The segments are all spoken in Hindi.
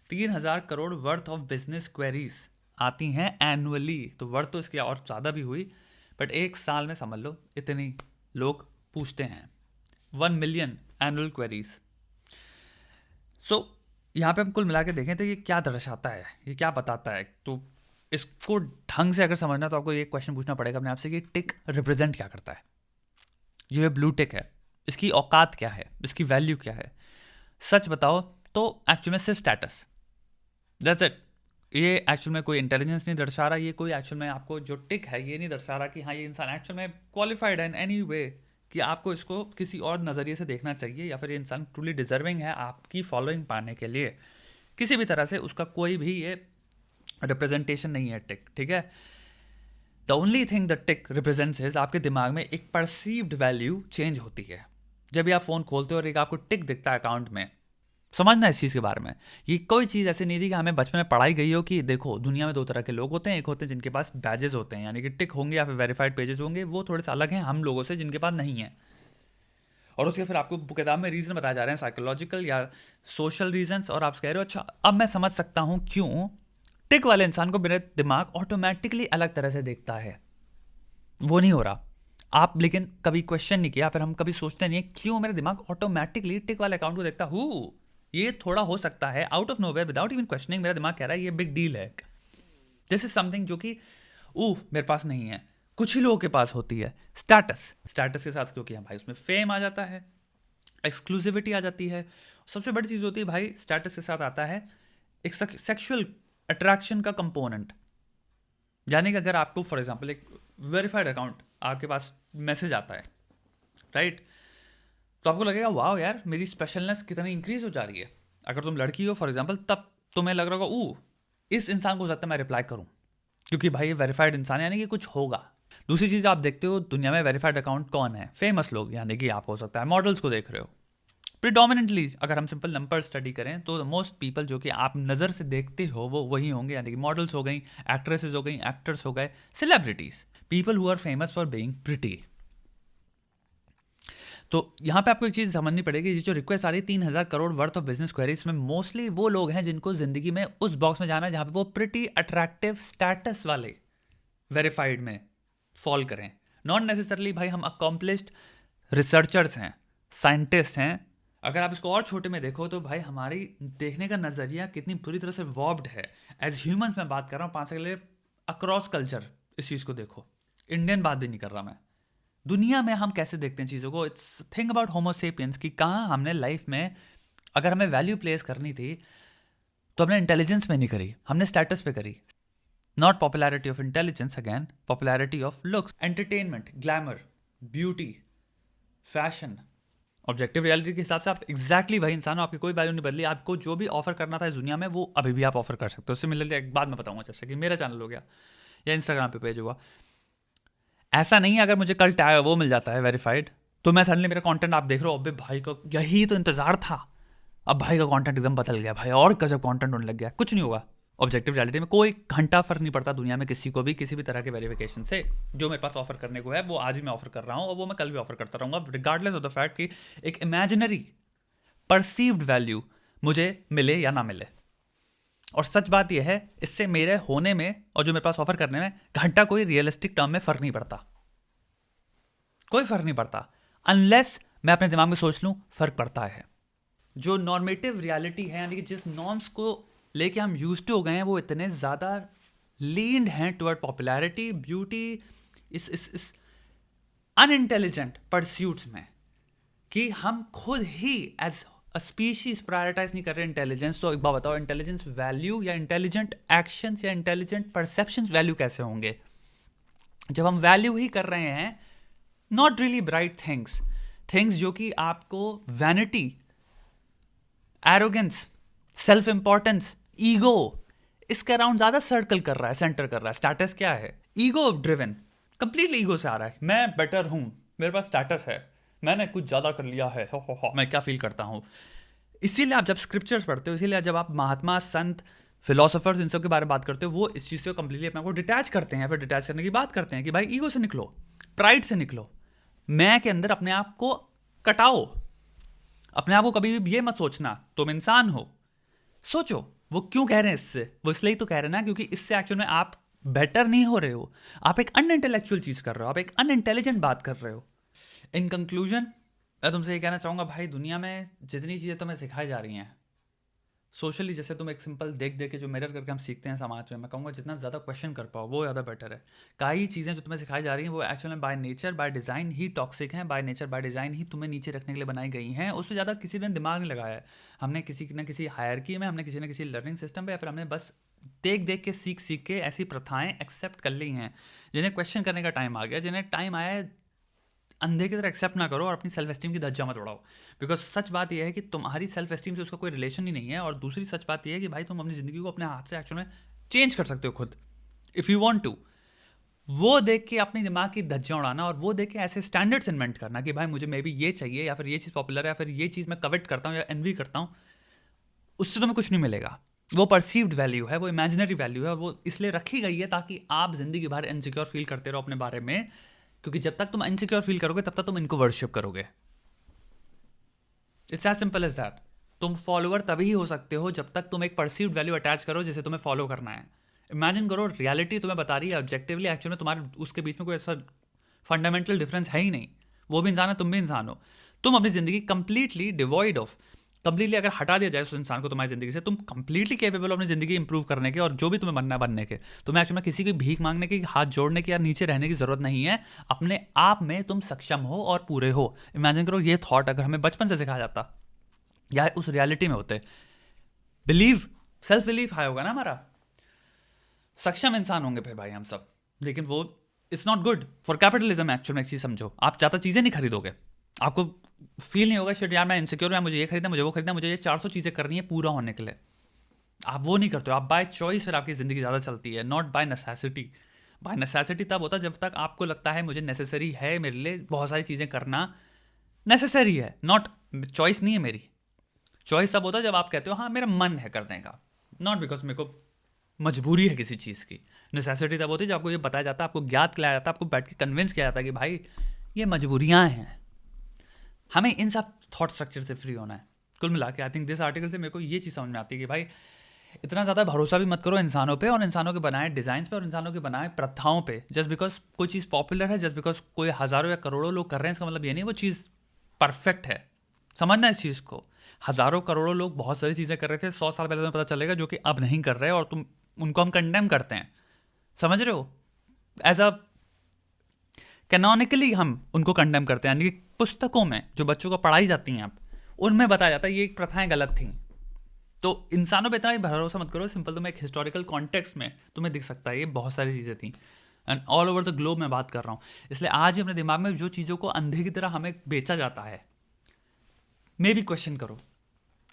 3,000 crore worth of business queries आती हैं एनुअली। तो वर्थ तो इसकी और ज़्यादा भी हुई, बट एक साल में समझ लो इतनी लोग पूछते हैं। 1 मिलियन एनुअल क्वेरीज। सो यहाँ पे हम कुल मिला के देखें तो ये क्या दर्शाता है, ये क्या बताता है। तो इसको ढंग से अगर समझना तो आपको ये क्वेश्चन पूछना पड़ेगा अपने आप से कि टिक रिप्रेजेंट क्या करता है। जो ये ब्लू टिक है, इसकी औकात क्या है, इसकी वैल्यू क्या है। सच बताओ तो एक्चुअल में सिर्फ स्टेटस, दैट्स इट। ये एक्चुअल में कोई इंटेलिजेंस नहीं दर्शा रहा। ये कोई एक्चुअल में आपको जो टिक है ये नहीं दर्शा रहा कि हाँ ये इंसान एक्चुअल में क्वालिफाइड है इन एनी वे, कि आपको इसको किसी और नज़रिए से देखना चाहिए, या फिर ये इंसान ट्रूली डिजर्विंग है आपकी फॉलोइंग पाने के लिए। किसी भी तरह से उसका कोई भी ये रिप्रेजेंटेशन नहीं है टिक, ठीक है। The only thing the tick represents is आपके दिमाग में एक परसीव्ड वैल्यू चेंज होती है। जब भी आप फ़ोन खोलते हो और एक आपको टिक दिखता है अकाउंट में, समझना इस चीज़ के बारे में। ये कोई चीज़ ऐसी नहीं थी कि हमें बचपन में पढ़ाई गई हो कि देखो दुनिया में 2 तरह के लोग होते हैं। एक होते हैं जिनके पास बैजेस होते हैं, यानी कि टिक होंगे या फिर वेरीफाइड पेजेस होंगे, वो थोड़े से अलग हैं हम लोगों से जिनके पास नहीं है। और उसके फिर आपको किताब में रीज़न बताए जा रहे हैं, साइकोलॉजिकल या सोशल रीजंस, और आप कह रहे हो अच्छा अब मैं समझ सकता हूँ क्यों टिक वाले इंसान को मेरा दिमाग ऑटोमेटिकली अलग तरह से देखता है। वो नहीं हो रहा आप, लेकिन कभी क्वेश्चन नहीं किया, फिर हम कभी सोचते नहीं क्यों मेरा दिमाग ऑटोमेटिकली टिक वाले अकाउंट को देखता हूँ। ये थोड़ा हो सकता है out of nowhere without even questioning, मेरा दिमाग कह रहा है ये बिग डील है, दिस इज समथिंग जो कि मेरे पास नहीं है, कुछ ही लोगों के पास होती है। स्टेटस के साथ क्योंकि भाई उसमें फेम आ जाता है, एक्सक्लूसिविटी आ जाती है। सबसे बड़ी चीज़ होती है भाई स्टेटस के साथ आता है एक सेक्सुअल अट्रैक्शन का कंपोनेंट। यानी कि अगर आपको फॉर एग्जांपल एक वेरीफाइड अकाउंट आपके पास मैसेज आता है, राइट, तो आपको लगेगा वाह यार मेरी स्पेशलनेस कितनी इंक्रीज हो जा रही है। अगर तुम लड़की हो फॉर एग्जांपल, तब तुम्हें लग रहा होगा इस इंसान को हो सकता है मैं रिप्लाई करूं, क्योंकि भाई ये वेरीफाइड इंसान है, यानी कि कुछ होगा। दूसरी चीज़ आप देखते हो दुनिया में वेरीफाइड अकाउंट कौन है, फेमस लोग, यानी कि आप हो सकता है मॉडल्स को देख रहे हो। प्रिडोमिनेंटली अगर हम सिंपल नंबर स्टडी करें तो मोस्ट पीपल जो कि आप नज़र से देखते हो वो वही होंगे, यानी कि मॉडल्स हो गई, एक्ट्रेसेस हो गई, एक्टर्स हो गए, celebrities, people who are famous for being pretty. तो यहाँ पे आपको एक चीज़ समझनी पड़ेगी, ये जो रिक्वेस्ट आ रही है 3,000 crore worth of business queries में, मोस्टली वो लोग हैं जिनको जिंदगी में उस बॉक्स में जाना है जहाँ पे वो प्रिटी अट्रैक्टिव स्टेटस वाले वेरीफाइड में फॉल करें। नॉट नेसेसरली भाई हम अकॉम्प्लिश्ड रिसर्चर्स हैं, साइंटिस्ट हैं। अगर आप इसको और छोटे में देखो तो भाई हमारी देखने का नज़रिया कितनी पूरी तरह से वॉर्ब्ड है। एज ह्यूमंस मैं बात कर रहा हूँ 5 अगले अक्रॉस कल्चर, इस चीज़ को देखो, इंडियन बात भी नहीं कर रहा मैं, दुनिया में हम कैसे देखते हैं चीज़ों को। इट्स थिंक अबाउट होमोसेपियंस कि कहाँ हमने लाइफ में अगर हमें वैल्यू प्लेस करनी थी तो हमने इंटेलिजेंस में नहीं करी, हमने स्टेटस पे करी। Not popularity of intelligence, again popularity of looks, entertainment, glamour, beauty, fashion. Objective reality के हिसाब से आप एग्जैक्टली वही इंसान हो, आपकी कोई वैल्यू नहीं बदली। आपको जो भी ऑफर करना था इस दुनिया में वो अभी भी आप ऑफर कर सकते हो। सिमिलरली एक बात मैं बताऊंगा, जैसे कि मेरा चैनल हो गया या इंस्टाग्राम पे पेज हुआ, ऐसा नहीं है अगर मुझे कल टैग वो मिल जाता है वेरीफाइड तो मैं सडनली मेरा कंटेंट आप देख रहे हो, अबे भाई को यही तो इंतजार था, अब भाई का कंटेंट एकदम बदल गया, भाई और गजब कंटेंट होने लग गया। कुछ नहीं होगा। ऑब्जेक्टिव रियलिटी में कोई घंटा फर्क नहीं पड़ता दुनिया में किसी को भी किसी भी तरह के वेरिफिकेशन से। जो मेरे पास ऑफर करने को है वो आज भी मैं ऑफर कर रहा हूँ और वो मैं कल भी ऑफर करता रहूँगा, रिगार्डलेस ऑफ द फैक्ट कि एक इमेजिनरी परसीव्ड वैल्यू मुझे मिले या ना मिले। और सच बात यह है इससे मेरे होने में और जो मेरे पास ऑफर करने में घंटा कोई रियलिस्टिक टर्म में फर्क नहीं पड़ता, कोई फर्क नहीं पड़ता, अनलेस मैं अपने दिमाग में सोच लूं फर्क पड़ता है। जो नॉर्मेटिव रियलिटी है, यानी कि जिस नॉर्म्स को लेके हम यूज्ड टू हो गए हैं, वो इतने ज़्यादा लीन्ड हैं टुवर्ड पॉपुलैरिटी, ब्यूटी, इस अनइंटेलिजेंट परस्यूट्स में कि हम खुद ही एज अ स्पीशीज प्रायोरिटाइज नहीं कर रहे इंटेलिजेंस। तो एक बात बताओ, इंटेलिजेंस वैल्यू या इंटेलिजेंट एक्शंस या इंटेलिजेंट परसेप्शंस वैल्यू कैसे होंगे जब हम वैल्यू ही कर रहे हैं नॉट रियली ब्राइट थिंग्स जो कि आपको vanity, arrogance, self importance, ego, इसके अराउंड ज्यादा सर्कल कर रहा है, सेंटर कर रहा है। स्टेटस क्या है? ईगो ड्रिवन, कंप्लीटली ईगो से आ रहा है। मैं बेटर हूं, मेरे पास स्टेटस है, मैंने कुछ ज्यादा कर लिया है, हो, मैं क्या फील करता हूं। इसीलिए आप जब स्क्रिप्चर्स पढ़ते हो, इसीलिए जब आप महात्मा, संत, फिलोसोफर्स इन सब के बारे में बात करते हो, वो इस चीज़ से कंप्लीटली अपने आप को डिटैच करते हैं। फिर डिटैच करने की बात करते हैं कि भाई ईगो से निकलो, प्राइड से निकलो, मैं के अंदर अपने आप को कटाओ। अपने आप को कभी भी ये मत सोचना तुम इंसान हो, सोचो वो क्यों कह रहे हैं इससे? वो इसलिए ही तो कह रहे हैं ना, क्योंकि इससे एक्चुअल में आप बेटर नहीं हो रहे हो, आप एक अनइंटेलेक्चुअल चीज़ कर रहे हो, आप एक अनइंटेलिजेंट बात कर रहे हो। इन कंक्लूजन मैं तुमसे ये कहना चाहूँगा भाई, दुनिया में जितनी चीज़ें तुम्हें सिखाई जा रही हैं सोशली, जैसे तुम एक सिंपल देख देख के जो मिरर करके हम सीखते हैं समाज में, मैं कहूँगा जितना ज़्यादा क्वेश्चन कर पाओ वो ज़्यादा बेटर है। कई चीज़ें जो तुम्हें सिखाई जा रही हैं वो एक्चुअल में by nature by design he toxic हैं, बाय नेचर बाय डिज़ाइन ही तुम्हें नीचे रखने के लिए बनाई गई हैं। उस पर ज़्यादा किसी ने दिमाग नहीं लगाया है। हमने किसी न किसी हायरकी में, हमने किसी न किसी लर्निंग सिस्टम पे, या फिर हमने बस देख देख के सीख सीख के ऐसी प्रथाएं एक्सेप्ट कर ली हैं जिन्हें क्वेश्चन करने का टाइम आ गया, जिन्हें टाइम आया है अंधे की तरह एक्सेप्ट ना करो और अपनी सेल्फ एस्टीम की धज्जा मत उड़ाओ। बिकॉज सच बात यह है कि तुम्हारी सेल्फ एस्टीम से उसका कोई रिलेशन ही नहीं है। और दूसरी सच बात यह है कि भाई तुम अपनी ज़िंदगी को अपने हाथ से एक्चुअल में चेंज कर सकते हो खुद, इफ़ यू वांट टू। वो देख के अपने दिमाग की धज्जियां उड़ाना और वो देख के ऐसे स्टैंडर्ड्स इन्वेंट करना कि भाई मुझे मे बी ये चाहिए, या फिर ये चीज़ पॉपुलर है, या फिर ये चीज़ मैं कवेट करता हूँ या एनवी करता हूँ, उससे तुम्हें कुछ नहीं मिलेगा। वो परसीव्ड वैल्यू है, वो इमेजिनरी वैल्यू है, और वो इसलिए रखी गई है ताकि आप जिंदगी भर इनसिक्योर फील करते रहो अपने बारे में। क्योंकि जब तक तुम इनसिक्योर फील करोगे तब तक तुम इनको वर्शिप करोगे। It's as simple as that. तुम फॉलोअर तभी हो सकते हो जब तक तुम एक परसीव्ड वैल्यू अटैच करो जिसे तुम्हें फॉलो करना है। इमेजिन करो रियलिटी तुम्हें बता रही है ऑब्जेक्टिवली, एक्चुअली में तुम्हारे उसके बीच में कोई ऐसा फंडामेंटल डिफरेंस है ही नहीं। वो भी इंसान है, तुम भी इंसान हो। तुम अपनी जिंदगी कंप्लीटली डिवॉइड ऑफ, कंप्लीटली अगर हटा दिया जाए उस इंसान को तुम्हारी जिंदगी से, तुम कंप्लीटली केपेबल हो अपनी जिंदगी इंप्रूव करने के और जो भी तुम्हें बनना है बनने के। तुम्हें एक्चुअली में किसी की भीख मांगने की, हाथ जोड़ने की या नीचे रहने की जरूरत नहीं है। अपने आप में तुम सक्षम हो और पूरे हो। इमेजिन करो ये थॉट अगर हमें बचपन से सिखाया जाता या उस रियलिटी में होते। बिलीव, सेल्फ बिलीव हाई होगा ना हमारा, सक्षम इंसान होंगे फिर भाई हम सब। लेकिन वो it's not good for capitalism. Actual में एक चीज़ समझो, आप ज़्यादा चीज़ें नहीं खरीदोगे, आपको फील नहीं होगा शिट यार मैं इनसिक्योर हूं, मुझे ये खरीदना, मुझे वो खरीदना, मुझे ये 400 चीज़ें करनी है पूरा होने के लिए। आप वो नहीं करते हो, आप बाय चॉइस फिर आपकी ज़िंदगी ज़्यादा चलती है, not by necessity. By necessity तब होता है जब तक आपको लगता है मुझे नेसेसरी है, मेरे लिए बहुत सारी चीज़ें करना नेसेसरी है, नॉट चॉइस नहीं है मेरी। चॉइस तब होता है जब आप कहते हो हाँ मेरा मन है करने का, नॉट बिकॉज मेरे को मजबूरी है किसी चीज़ की। नेसेसिटी तब होती है जब आपको ये बताया जाता है, आपको ज्ञात किया जाता है, आपको बैठ के कन्विंस किया जाता है कि भाई ये मजबूरियाँ हैं। हमें इन सब थॉट स्ट्रक्चर से फ्री होना है। कुल मिला के आई थिंक दिस आर्टिकल से मेरे को ये चीज़ समझ में आती है कि भाई इतना ज़्यादा भरोसा भी मत करो इंसानों पे और इंसानों के बनाए डिज़ाइंस पे और इंसानों के बनाए प्रथाओं पे। जस्ट बिकॉज कोई चीज़ पॉपुलर है, जस्ट बिकॉज कोई हज़ारों या करोड़ों लोग कर रहे हैं, इसका मतलब ये नहीं वो चीज़ परफेक्ट है। समझना इस चीज़ को, हज़ारों करोड़ों लोग बहुत सारी चीज़ें कर रहे थे 100 साल पहले, तुम्हें पता चलेगा जो कि अब नहीं कर रहे, और तुम उनको हम कंडेम करते हैं। समझ रहे हो? एज अ कैनोनिकली हम उनको कंडेम करते हैं, यानी कि पुस्तकों में जो बच्चों को पढ़ाई जाती हैं, आप उनमें बताया जाता है ये प्रथाएं गलत थी। तो इंसानों पे इतना ही भरोसा मत करो। सिंपल तुम्हें एक हिस्टोरिकल कॉन्टेक्स्ट में तुम्हें दिख सकता है ये बहुत सारी चीज़ें थी, and all over the globe मैं बात कर रहा हूँ। इसलिए आज ही अपने दिमाग में जो चीज़ों को अंधे की तरह हमें बेचा जाता है, मे भी क्वेश्चन करो,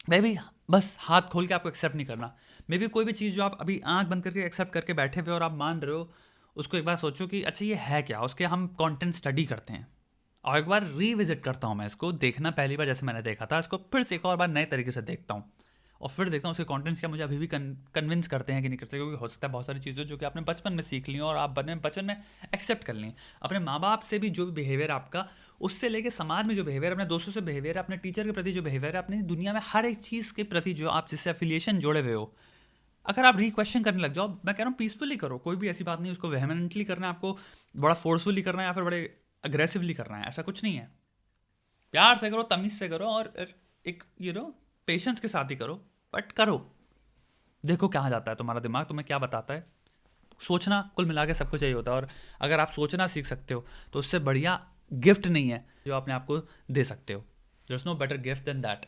मे भी बस हाथ खोल के आपको एक्सेप्ट नहीं करना। मे भी कोई भी चीज़ जो आप अभी आंख बंद करके एक्सेप्ट करके बैठे हुए और आप मान रहे हो, उसको एक बार सोचो कि अच्छा ये है क्या, उसके हम कंटेंट स्टडी करते हैं और एक बार रीविजिट करता हूँ मैं इसको। देखना पहली बार जैसे मैंने देखा था, इसको फिर से एक और बार नए तरीके से देखता हूँ और फिर देखता हूँ उसके कंटेंट्स क्या मुझे अभी भी कन्विंस करते हैं कि नहीं करते। क्योंकि हो सकता है बहुत सारी चीज़ें जो कि आपने बचपन में सीख ली और आप बचपन में एक्सेप्ट कर ली, अपने माँ बाप से भी जो भी बिहेवियर आपका, उससे लेके समाज में जो बिहेवियर, अपने दोस्तों से बिहेवियर, अपने टीचर के प्रति जो बिहेवियर है, अपनी दुनिया में हर एक चीज़ के प्रति जो आप जिससे एफिलिएशन जोड़े हुए हो, अगर आप रीक्वेश्चन करने लग जाओ, मैं कह रहा हूँ पीसफुली करो, कोई भी ऐसी बात नहीं उसको वेहमेंटली करना है, आपको बड़ा फोर्सफुली करना है या फिर बड़े अग्रेसिवली करना है, ऐसा कुछ नहीं है। प्यार से करो, तमीज से करो और एक पेशेंस के साथ ही करो, बट करो। देखो कहाँ जाता है तुम्हारा दिमाग, तुम्हें क्या बताता है। सोचना कुल मिला के सब कुछ यही होता है, और अगर आप सोचना सीख सकते हो तो उससे बढ़िया गिफ्ट नहीं है जो अपने आप को दे सकते हो। There is no better gift than that.